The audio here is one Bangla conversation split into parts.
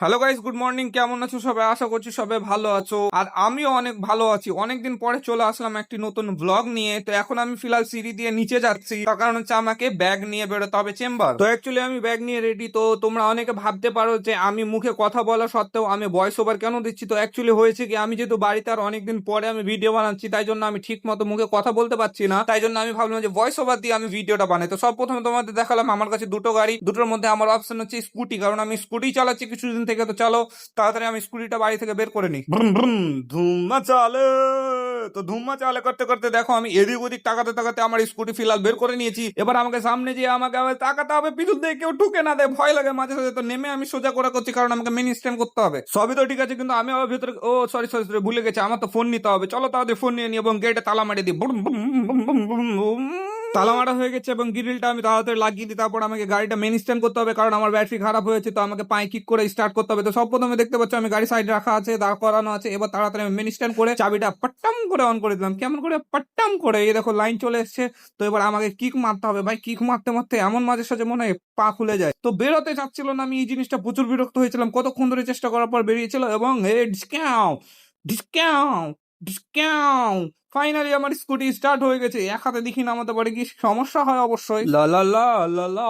Hello guys, good morning. কেমন আছো সবাই? আশা করছি সবাই ভালো আছো, আর আমিও অনেক ভালো আছি। অনেকদিন পরে চলে আসলাম একটি নতুন ব্লগ নিয়ে। তো এখন আমি ফিলহাল সিঁড়ি দিয়ে নিচে যাচ্ছি, তার কারণ হচ্ছে আমাকে ব্যাগ নিয়ে বেরোতে হবে চেম্বার। তো অ্যাকচুয়ালি আমি ব্যাগ নিয়ে রেডি। তো তোমরা অনেকে ভাবতে পারো যে আমি মুখে কথা বলা সত্ত্বেও আমি ভয়েস ওভার কেন দিচ্ছি। তো অ্যাকচুয়ালি হয়েছে কি, আমি যেহেতু বাড়িতে আর অনেকদিন পরে আমি ভিডিও বানাচ্ছি, তাই জন্য আমি ঠিক মতো মুখে কথা বলতে পারছি না। তাই জন্য আমি ভাবলাম যে ভয়েস ওভার দিয়ে আমি ভিডিওটা বানাই। তো সব প্রথমে তোমাদের দেখালাম আমার কাছে দুটো গাড়ি, দুটোর মধ্যে আমার অপশন হচ্ছে স্কুটি, কারণ আমি স্কুটি চালাচ্ছি কিছুদিন থেকে। তো চলো তাড়াতাড়ি আমি স্কুটিটা বাড়ি থেকে বের করে নিই। ব্রুম ব্রুম, ধুম্মা চালে। তো ধুম্মা চালে করতে করতে দেখো আমি এদিক ওদিক তাকাতে তাকাতে আমার স্কুটি ফিলহাল বের করে নিয়েছি। এবার আমাকে সামনে যে আমাকে আবার তাকাতে হবে, পিছন দিয়ে কেউ ঢুকে না দেয়, ভয় লাগে মাঝে সাঝে। তো নেমে আমি সোজা করে করছি, কারণ আমাকে মেন স্ট্যান্ড করতে হবে। সবই তো ঠিক আছে, কিন্তু আমি আবার ভেতরে সরি সরি সরি ভুলে গেছি, আমার তো ফোন নিতে হবে। চলো তাড়াতাড়ি ফোন নিয়ে নিই এবং গেটে তালা মারিয়ে দিই। Boom boom boom boom boom boom. তালা মারা হয়ে গেছে এবং গ্রিলটা আমি তাড়াতাড়ি লাগিয়ে দিই। তারপর আমাকে গাড়িটা মেন স্ট্যান্ড করতে হবে, কারণ আমার ব্যাটারি খারাপ হয়েছে। তো আমাকে পায়ে কিক করে স্টার্ট করতে হবে। তো সব প্রথমে দেখতে পাচ্ছ আমি গাড়ি সাইড রাখা আছে, দাঁড় করানো আছে। এবার তাড়াতাড়ি আমি মেন স্ট্যান্ড করে চাবিটা পাট্টাম করে অন করে দিলাম। কেমন করে? পাট্টাম করে। এই দেখো লাইন চলে এসছে। তো এবার আমাকে কিক মারতে হবে ভাই। কিক মারতে মারতে এমন মাঝে সাঝে মনে হয় পা খুলে যায়। তো বেরোতে চাচ্ছিল না আমি, এই জিনিসটা প্রচুর বিরক্ত হয়েছিলাম। কতক্ষণ ধরে চেষ্টা করার পর বেরিয়েছিল এবং ডিসকাউ ডিসকাউ ডিসকাউ। ফাইনালি আমার স্কুটি স্টার্ট হয়ে গেছে। এক হাতে দেখি নামাতে পারি, কি সমস্যা হয় অবশ্যই। লা লা লা লা লা।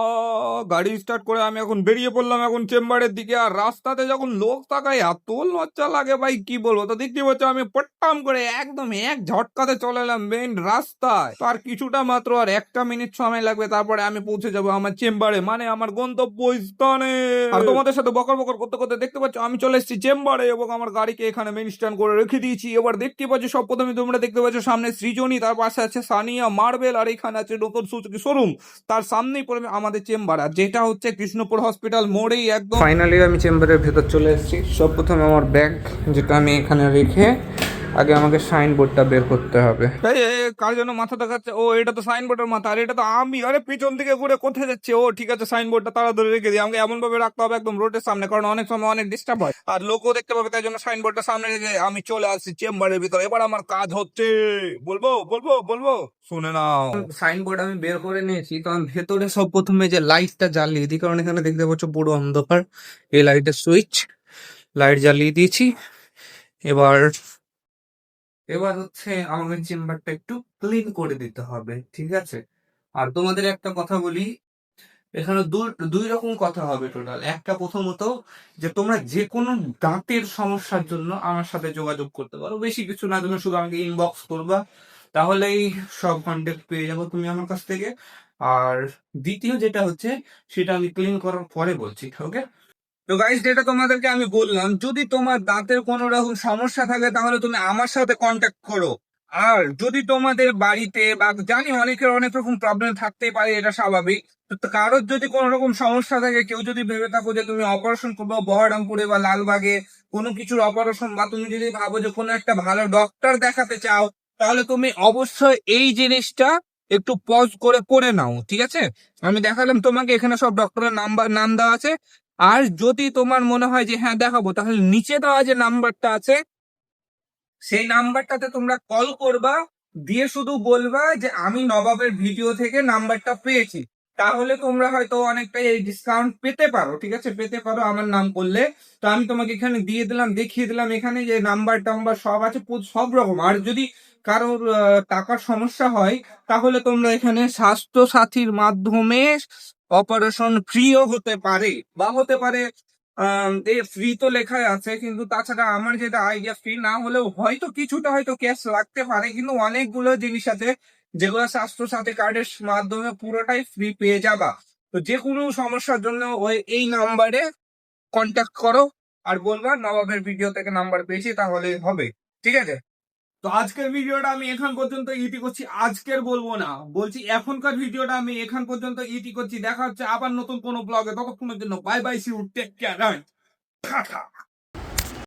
গাড়ি স্টার্ট করে আমি এখন বেরিয়ে পড়লাম এখন চেম্বারের দিকে। আর রাস্তাতে যখন লোক তাকায় এত লজ্জা লাগে ভাই, কি বলবো। তো দেখতে পাচ্ছ আমি পট্টাম করে একদম এক ঝটকাতে চলে এলাম মেন রাস্তায়। তো আর কিছুটা মাত্র আর 1 মিনিট সময় লাগবে, তারপরে আমি পৌঁছে যাবো আমার চেম্বারে, মানে আমার গন্তব্য স্থানে। আর তোমাদের সাথে বকর বকর করতে করতে দেখতে পাচ্ছ আমি চলে এসেছি চেম্বারে এবং আমার গাড়িকে এখানে মেন স্ট্যান্ড করে রেখে দিয়েছি। এবার দেখতে পাচ্ছ সব প্রথমে তোমরা দেখতে পাচ্ছ সামনে সৃজনী, তার পাশে আছে সানিয়া মার্বেল, আর এখানে আছে নতুন সুজুকি শোরুম। তার সামনেই পড়বে আমাদের চেম্বার, আর যেটা হচ্ছে কৃষ্ণপুর হসপিটাল মোড়েই একদম। ফাইনালি আমি চেম্বারের ভেতর চলে এসেছি। সব প্রথমে আমার ব্যাগ, যেটা আমি এখানে রেখে আগে আমাকে সাইনবোর্ডটা বের করতে হবে। কার জন্য মাথা দেখাচ্ছে? ও, এটা তো সাইনবোর্ডের মাথা, আর এটা তো আমি। আরে পিছন থেকে ঘুরে কোথায় যাচ্ছে? ও ঠিক আছে, সাইনবোর্ডটা তাড়াতাড়ি রেখে দিই। আমাকে এমন ভাবে রাখতে হবে একদম রোডের সামনে, কারণ অনেক সময় অনেক ডিস্টার্ব হয় আর লোকও দেখতে পাবে। তাই জন্য সাইনবোর্ডটা সামনে রেখে আমি চলে আসছি চেম্বারের ভিতরে। এবার আমার কাজ হচ্ছে, বলবো বলবো বলবো, শুনে নাও। সাইনবোর্ড আমি বের করে নিয়েছি, কারণ ভেতরে সব প্রথমে যে লাইটটা জ্বালিয়ে দিই, কারণ এখানে দেখতে পাচ্ছ পুরো অন্ধকার। এই লাইটের সুইচ, লাইট জ্বালিয়ে দিয়েছি। এবার এবার হচ্ছে আমাদের চেম্বারটা একটু ক্লিন করে দিতে হবে, ঠিক আছে? আর তোমাদের একটা কথা বলি, এখানে দুই রকম কথা হবে টোটাল। একটা প্রথমত, যে তোমরা যে কোনো দাঁতের সমস্যার জন্য আমার সাথে যোগাযোগ করতে পারো। বেশি কিছু না, তুমি শুধু আমাকে ইনবক্স করবা, তাহলেই সব কন্ট্যাক্ট পেয়ে যাবো তুমি আমার কাছ থেকে। আর দ্বিতীয় যেটা হচ্ছে, সেটা আমি ক্লিন করার পরে বলছি, ওকে? তো গাইস, যেটা তোমাদেরকে আমি বললাম, যদি তোমার দাঁতের কোনো রকম সমস্যা থাকে তাহলে তুমি আমার সাথে কন্ট্যাক্ট করো। আর যদি তোমাদের বাড়িতে, বা জানি অনেকের অনেক রকম প্রবলেম থাকতেই পারে, এটা স্বাভাবিক। তো কারোর যদি কোনো রকম সমস্যা থাকে, কেউ যদি ভেবে থাকো যে তুমি অপারেশন করবো বহরমপুরে বা লালবাগে কোনো কিছুর অপারেশন, বা তুমি যদি ভাবো যে কোনো একটা ভালো ডক্টর দেখাতে চাও, তাহলে তুমি অবশ্যই এই জিনিসটা একটু পজ করে করে নাও, ঠিক আছে? আমি দেখালাম তোমাকে, এখানে সব ডক্টরের নাম দেওয়া আছে। আর যদি তোমার মনে হয় যে হ্যাঁ দেখাবো, তাহলে নিচে দেওয়া যে নাম্বারটা আছে, সেই নাম্বারটাতে তোমরা কল করবা, দিয়ে শুধু বলবা যে আমি নবাবের ভিডিও থেকে নাম্বারটা পেয়েছি। তাহলে তোমরা হয়তো অনেকটা এই ডিসকাউন্ট পেতে পারো, ঠিক আছে? পেতে পারো আমার নাম করলে। তো আমি তোমাকে এখানে দিয়ে দিলাম, দেখিয়ে দিলাম এখানে যে নাম্বার টাম্বার সব আছে, সব রকম। আর যদি কারোর টাকার সমস্যা হয়, তাহলে তোমরা এখানে স্বাস্থ্য সাথীর মাধ্যমে অপারেশন ফ্রিও হতে পারে, বা হতে পারে ফ্রি তো লেখাই আছে, কিন্তু তাছাড়া আমার যেটা আইডিয়া, ফ্রি না হলেও হয়তো কিছুটা হয়তো ক্যাশ লাগতে পারে, কিন্তু অনেকগুলো জিনিস আছে যেগুলো স্বাস্থ্য সাথী কার্ডের মাধ্যমে পুরোটাই ফ্রি পেয়ে যাবা। তো যে কোনো সমস্যার জন্য ওই এই নাম্বারে কন্ট্যাক্ট করো, আর বলবা নবাবের ভিডিও থেকে নাম্বার পেয়েছি, তাহলে হবে, ঠিক আছে? তো আজকের ভিডিওটা আমি এখান পর্যন্ত ইতি করছি। আজকের বলবো না, বলছি এখনকার ভিডিওটা আমি এখান পর্যন্ত ইতি করছি। দেখা হচ্ছে আবার নতুন কোনো ব্লগে। ততক্ষণের জন্য bye bye, see you, take care.